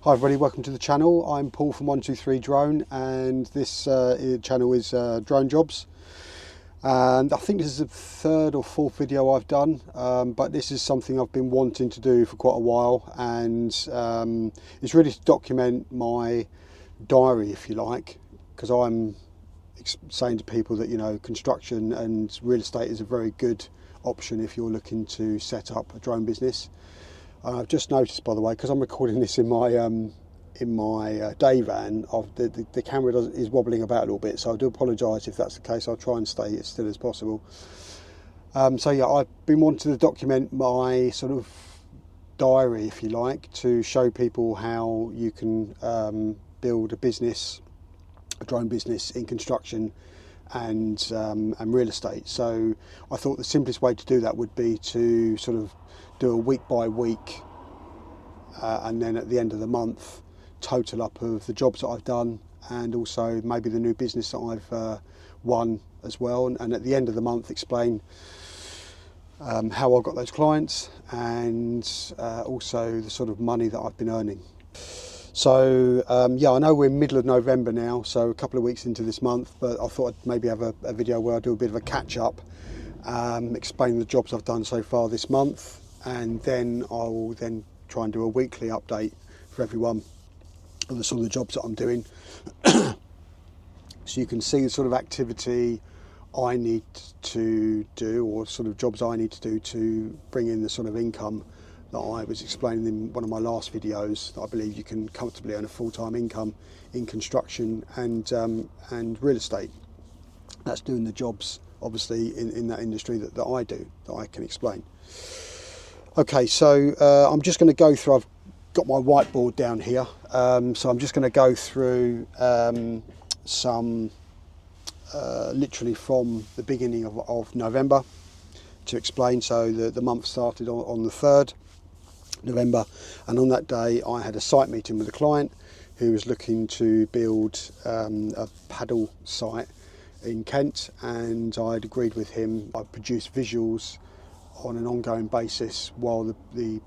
Hi everybody, welcome to the channel. I'm Paul from 123 Drone, and this channel is drone jobs. And I think this is the third or fourth video I've done, but this is something I've been wanting to do for quite a while, and it's really to document my diary, if you like, because I'm saying to people that, you know, construction and real estate is a very good option if you're looking to set up a drone business. I've just noticed, by the way, because I'm recording this in my day van, the camera is wobbling about a little bit, so I do apologise if that's the case. I'll try and stay as still as possible. So yeah, I've been wanting to document my sort of diary, if you like, to show people how you can build a business, a drone business in construction and real estate. So I thought the simplest way to do that would be to sort of do a week by week, and then at the end of the month, total up of the jobs that I've done, and also maybe the new business that I've won as well. And at the end of the month, explain how I got those clients, and also the sort of money that I've been earning. So yeah, I know we're middle of November now, so a couple of weeks into this month, but I thought I'd maybe have a video where I do a bit of a catch up, explain the jobs I've done so far this month, and then I'll then try and do a weekly update for everyone of the sort of the jobs that I'm doing. So you can see the sort of activity I need to do, or sort of jobs I need to do to bring in the sort of income that I was explaining in one of my last videos, that I believe you can comfortably earn a full-time income in construction and real estate. That's doing the jobs, obviously, in that industry that I do, that I can explain. Okay, so I'm just going to go through, I've got my whiteboard down here, so I'm just going to go through some literally from the beginning of November to explain. So the month started on the 3rd November, and on that day I had a site meeting with a client who was looking to build a paddle site in Kent, and I'd agreed with him. I produced visuals on an ongoing basis while the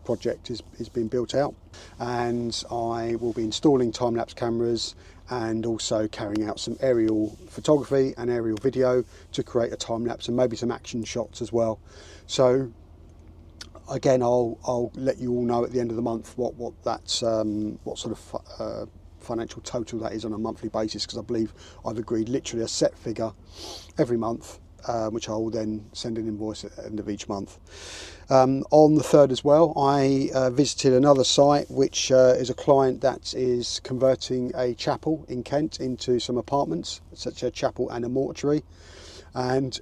project is being built out, and I will be installing time-lapse cameras and also carrying out some aerial photography and aerial video to create a time-lapse and maybe some action shots as well. So again, I'll let you all know at the end of the month what that's what sort of financial total that is on a monthly basis, because I believe I've agreed literally a set figure every month, which I will then send an invoice at the end of each month. On the 3rd as well, I visited another site, which is a client that is converting a chapel in Kent into some apartments, such a chapel and a mortuary, and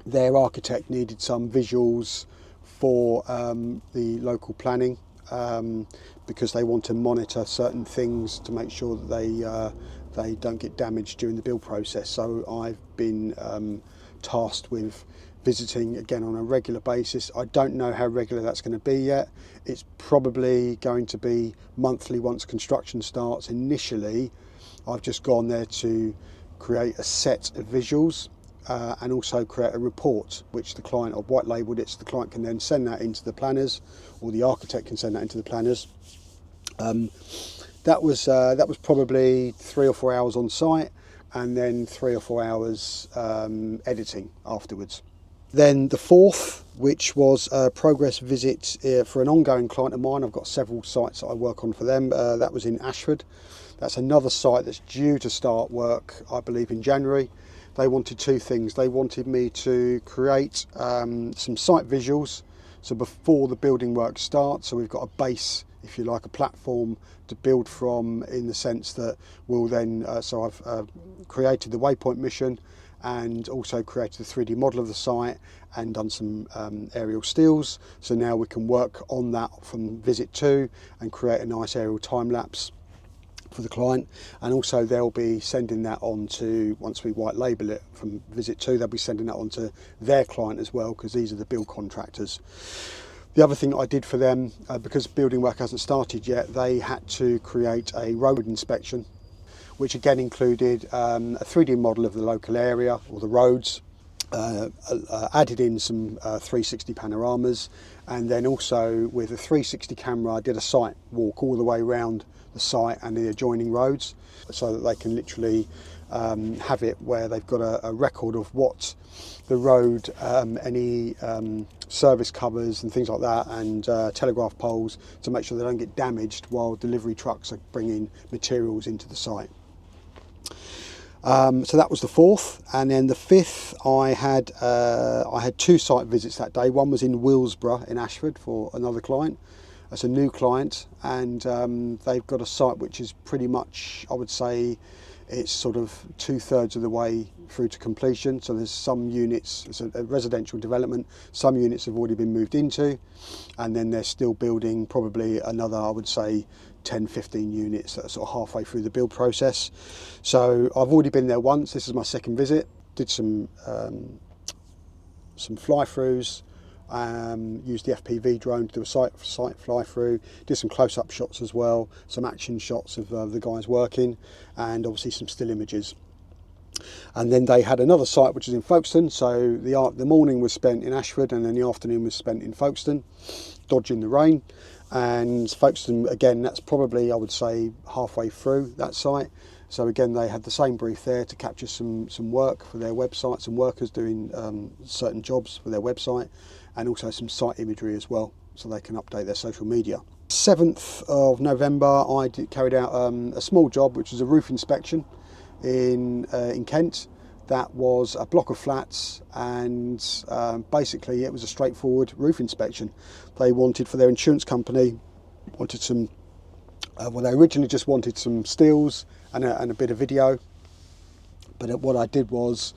their architect needed some visuals for the local planning, because they want to monitor certain things to make sure that they don't get damaged during the build process. So I've been tasked with visiting again on a regular basis. I don't know how regular that's going to be yet. It's probably going to be monthly once construction starts. Initially, I've just gone there to create a set of visuals and also create a report, which the client, I've white labelled it, so the client can then send that into the planners, or the architect can send that into the planners. That was probably 3 or 4 hours on site, and then 3 or 4 hours editing afterwards. Then the 4th, which was a progress visit for an ongoing client of mine. I've got several sites that I work on for them. That was in Ashford. That's another site that's due to start work, I believe, in January. They wanted two things. They wanted me to create some site visuals, so before the building work starts, so we've got a base, if you like, a platform to build from, in the sense that we'll then, so I've created the waypoint mission, and also created a 3D model of the site and done some aerial stills. So now we can work on that from visit 2 and create a nice aerial time lapse for the client. And also they'll be sending that on to, once we white label it from visit 2, they'll be sending that on to their client as well, because these are the build contractors. The other thing that I did for them, because building work hasn't started yet, they had to create a road inspection, which again included a 3D model of the local area or the roads, added in some 360 panoramas, and then also with a 360 camera I did a site walk all the way around the site and the adjoining roads, so that they can literally have it where they've got a record of what the road, any service covers and things like that, and telegraph poles, to make sure they don't get damaged while delivery trucks are bringing materials into the site. So that was the 4th, and then the 5th I had 2 site visits that day. One was in Willsborough in Ashford for another client. That's a new client, and they've got a site which is pretty much, I would say, it's sort of 2/3 of the way through to completion. So there's some units, it's a residential development, some units have already been moved into, and then they're still building probably another, I would say, 10-15 units that are sort of halfway through the build process. So I've already been there once. This is my 2nd visit. Did some fly-throughs, used the FPV drone to do a site fly-through, did some close-up shots as well, some action shots of the guys working, and obviously some still images. And then they had another site which is in Folkestone, so the morning was spent in Ashford, and then the afternoon was spent in Folkestone, dodging the rain. And Folkestone, again, that's probably, I would say, halfway through that site. So again, they had the same brief there to capture some work for their website, some workers doing certain jobs for their website, and also some site imagery as well, so they can update their social media. 7th of November, I carried out a small job, which was a roof inspection in Kent. That was a block of flats, and basically it was a straightforward roof inspection. They wanted, for their insurance company, wanted some, well, they originally just wanted some stills and a bit of video. But what I did was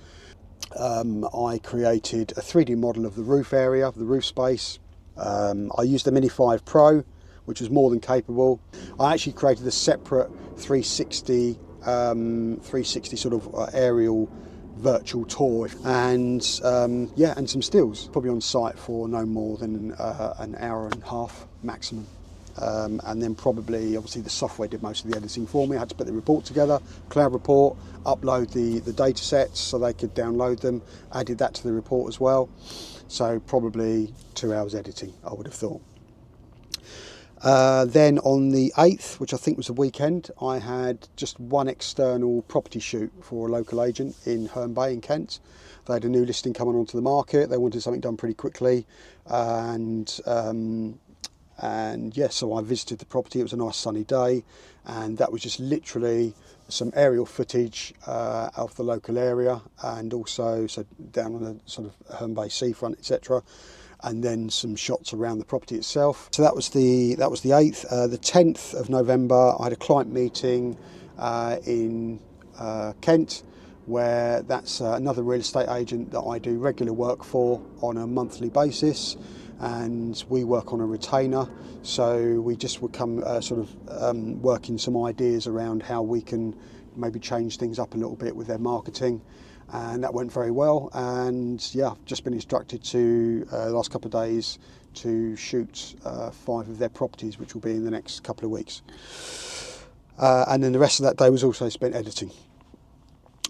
I created a 3D model of the roof area, of the roof space. I used the Mini 5 Pro, which was more than capable. I actually created a separate 360 sort of aerial virtual tour, and and some stills, probably on site for no more than an hour and a half maximum. And then probably, obviously, the software did most of the editing for me. I had to put the report together, cloud report, upload the data sets so they could download them, added that to the report as well. So probably 2 hours editing, I would have thought. Then on the 8th, which I think was a weekend, I had just one external property shoot for a local agent in Herne Bay in Kent. They had a new listing coming onto the market. They wanted something done pretty quickly, and yes, so I visited the property. It was a nice sunny day, and that was just literally some aerial footage of the local area, and also so down on the sort of Herne Bay seafront, etc. And then some shots around the property itself. So that was the 8th. The 10th of November, I had a client meeting in Kent, where that's another real estate agent that I do regular work for on a monthly basis, and we work on a retainer. So we just would come working some ideas around how we can maybe change things up a little bit with their marketing. And that went very well, and yeah, I've just been instructed to the last couple of days to shoot 5 of their properties, which will be in the next couple of weeks. And then the rest of that day was also spent editing.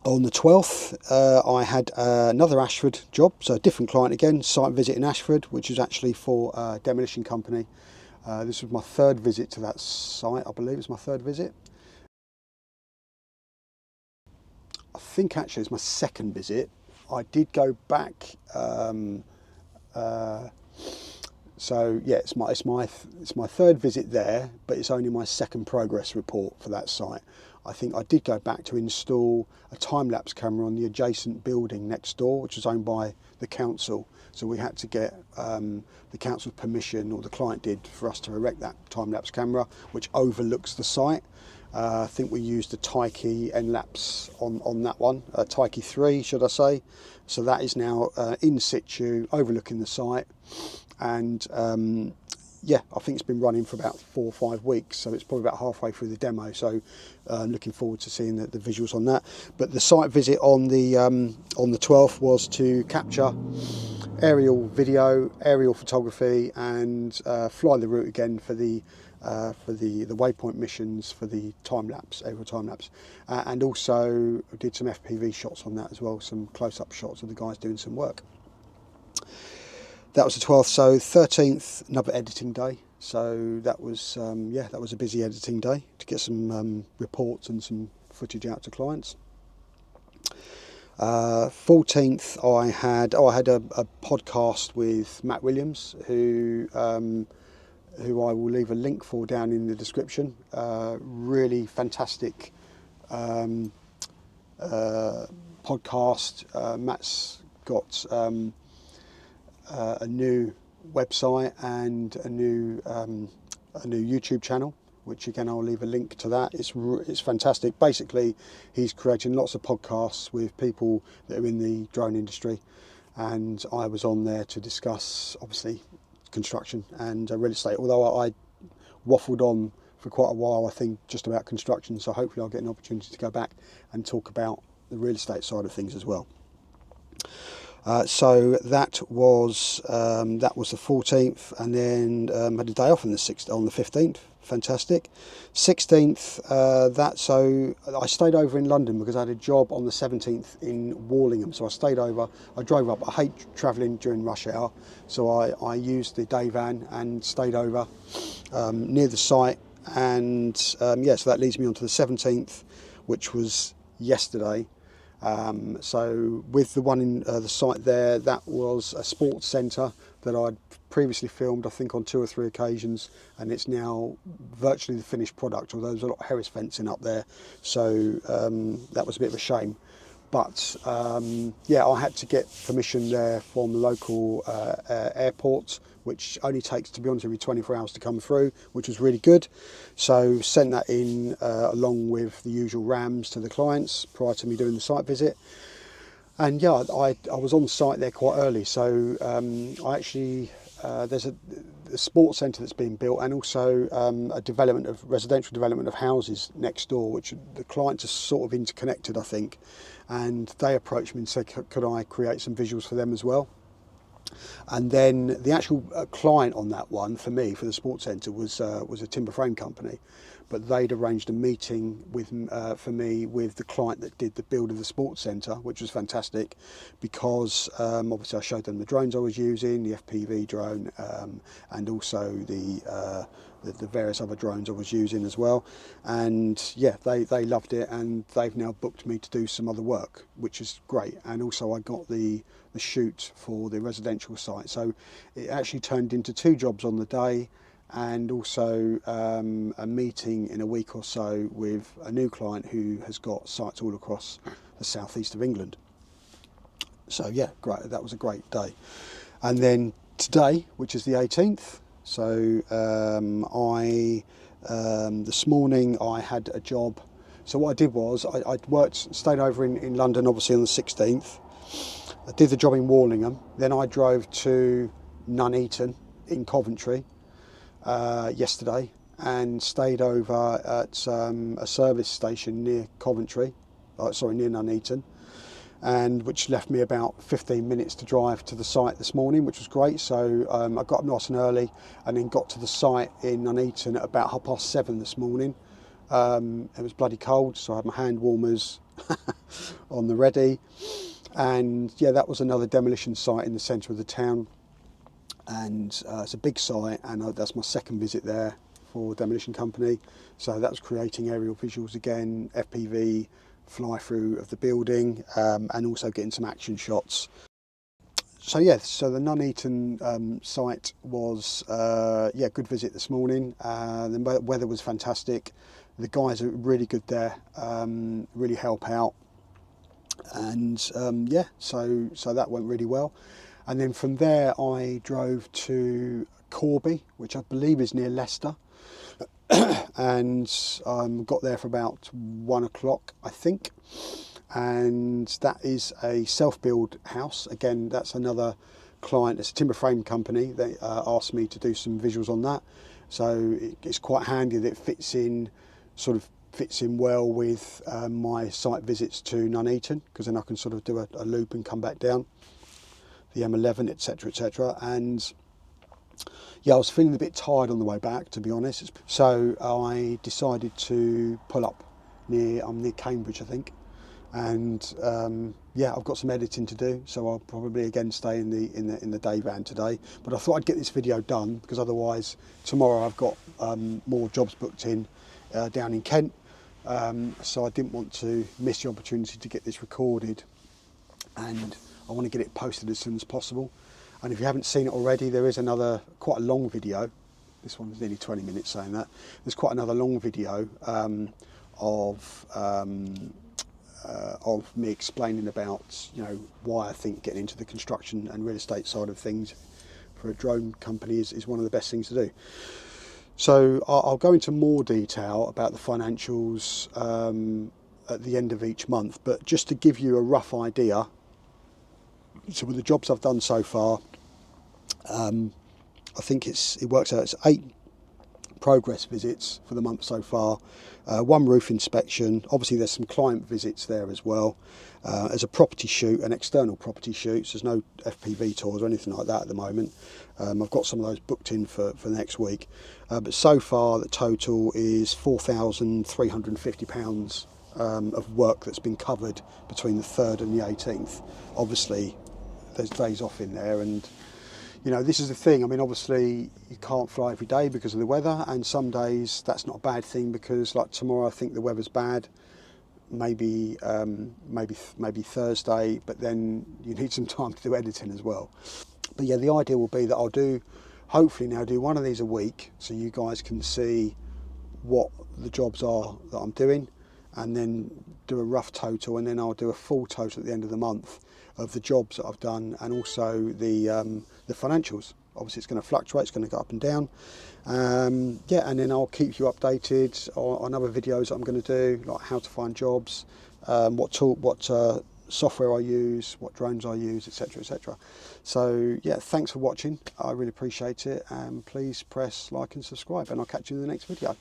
On the 12th, I had another Ashford job, so a different client again, site visit in Ashford, which is actually for a demolition company. This was my 3rd visit to that site, I believe it's my 3rd visit. I think actually it's my 2nd visit. I did go back. So yeah, it's my 3rd visit there, but it's only my 2nd progress report for that site. I think I did go back to install a time-lapse camera on the adjacent building next door, which was owned by the council. So we had to get the council's permission, or the client did, for us to erect that time-lapse camera, which overlooks the site. I think we used a Taiki N-Lapse on that one, a Taiki 3 should I say. So that is now in situ, overlooking the site, and yeah, I think it's been running for about 4 or 5 weeks, so it's probably about halfway through the demo, so looking forward to seeing the visuals on that. But the site visit on the 12th was to capture aerial video, aerial photography, and fly the route again for the for the waypoint missions for the time-lapse, aerial time-lapse. And also did some FPV shots on that as well, some close-up shots of the guys doing some work. That was the 12th. So 13th, another editing day. So that was, that was a busy editing day to get some reports and some footage out to clients. 14th, I had a podcast with Matt Williams, who I will leave a link for down in the description. Really fantastic podcast. Matt's got a new website and a new YouTube channel, which again I'll leave a link to that. It's fantastic. Basically, he's creating lots of podcasts with people that are in the drone industry, and I was on there to discuss obviously construction and real estate, although I waffled on for quite a while, I think, just about construction, so hopefully I'll get an opportunity to go back and talk about the real estate side of things as well. So that was the 14th, and then had a day off on the 15th. Fantastic. 16th, so I stayed over in London because I had a job on the 17th in Warlingham, so I stayed over. I drove up. I hate travelling during rush hour, so I used the day van and stayed over near the site, and so that leads me on to the 17th, which was yesterday. So with the one in the site there, that was a sports centre that I'd previously filmed, I think, on 2 or 3 occasions, and it's now virtually the finished product, although there's a lot of Harris fencing up there, so that was a bit of a shame. But I had to get permission there from the local airport, which only takes, to be honest, every 24 hours to come through, which was really good. So sent that in along with the usual RAMs to the clients prior to me doing the site visit. And I was on site there quite early. So I actually, there's a sports centre that's being built, and also a residential development of houses next door, which the clients are sort of interconnected, I think. And they approached me and said, could I create some visuals for them as well? And then the actual client on that one for me, for the sports centre, was a timber frame company, but they'd arranged a meeting for me with the client that did the build of the sports centre, which was fantastic, because obviously I showed them the drones I was using, the FPV drone, and also the various other drones I was using as well. And they loved it, and they've now booked me to do some other work, which is great. And also I got the shoot for the residential site, so it actually turned into 2 jobs on the day, and also a meeting in a week or so with a new client who has got sites all across the southeast of England. So great, that was a great day. And then today, which is the 18th, so this morning I had a job. So what I did was I'd stayed over in London, obviously, on the 16th. I did the job in Warlingham, then I drove to Nuneaton in Coventry yesterday, and stayed over at a service station near near Nuneaton, and which left me about 15 minutes to drive to the site this morning, which was great. So I got up nice and early, and then got to the site in Nuneaton at about 7:30 this morning. It was bloody cold, so I had my hand warmers on the ready. And that was another demolition site in the centre of the town, and it's a big site, and that's my second visit there for demolition company. So that was creating aerial visuals again, FPV fly-through of the building, and also getting some action shots. So the Nuneaton site was good visit this morning. The weather was fantastic. The guys are really good there, really help out. And so that went really well. And then from there I drove to Corby, which I believe is near Leicester, and got there for about 1 o'clock, I think. And that is a self-build house. Again, that's another client. It's a timber frame company. They asked me to do some visuals on that, so it's quite handy that it fits in well with my site visits to Nuneaton, because then I can sort of do a loop and come back down the M11, etc., etc. And Yeah, I was feeling a bit tired on the way back, to be honest. So I decided to pull up I'm near Cambridge, I think. And yeah, I've got some editing to do, so I'll probably again stay in the day van today. But I thought I'd get this video done because otherwise tomorrow I've got more jobs booked in down in Kent. So I didn't want to miss the opportunity to get this recorded, and I want to get it posted as soon as possible. And if you haven't seen it already, there is another quite a long video. This one's nearly 20 minutes saying that. There's quite another long video of me explaining about, you know, why I think getting into the construction and real estate side of things for a drone company is one of the best things to do. So I'll go into more detail about the financials at the end of each month, but just to give you a rough idea, so with the jobs I've done so far, I think it works out, it's 8 progress visits for the month so far, 1 roof inspection, obviously there's some client visits there as well, there's a property shoot, an external property shoot, so there's no FPV tours or anything like that at the moment. I've got some of those booked in for next week, but so far the total is £4,350 of work that's been covered between the 3rd and the 18th. Obviously there's days off in there, and you know, this is the thing. I mean, obviously you can't fly every day because of the weather, and some days that's not a bad thing because, like tomorrow, I think the weather's bad. Maybe Thursday, but then you need some time to do editing as well. But yeah, the idea will be that I'll hopefully now do one of these a week, so you guys can see what the jobs are that I'm doing, and then do a rough total, and then I'll do a full total at the end of the month of the jobs that I've done, and also the financials. Obviously it's going to fluctuate, it's going to go up and down. Yeah, and then I'll keep you updated on other videos that I'm going to do, like how to find jobs, what software I use, what drones I use, etc, etc. So yeah, thanks for watching, I really appreciate it, and please press like and subscribe, and I'll catch you in the next video.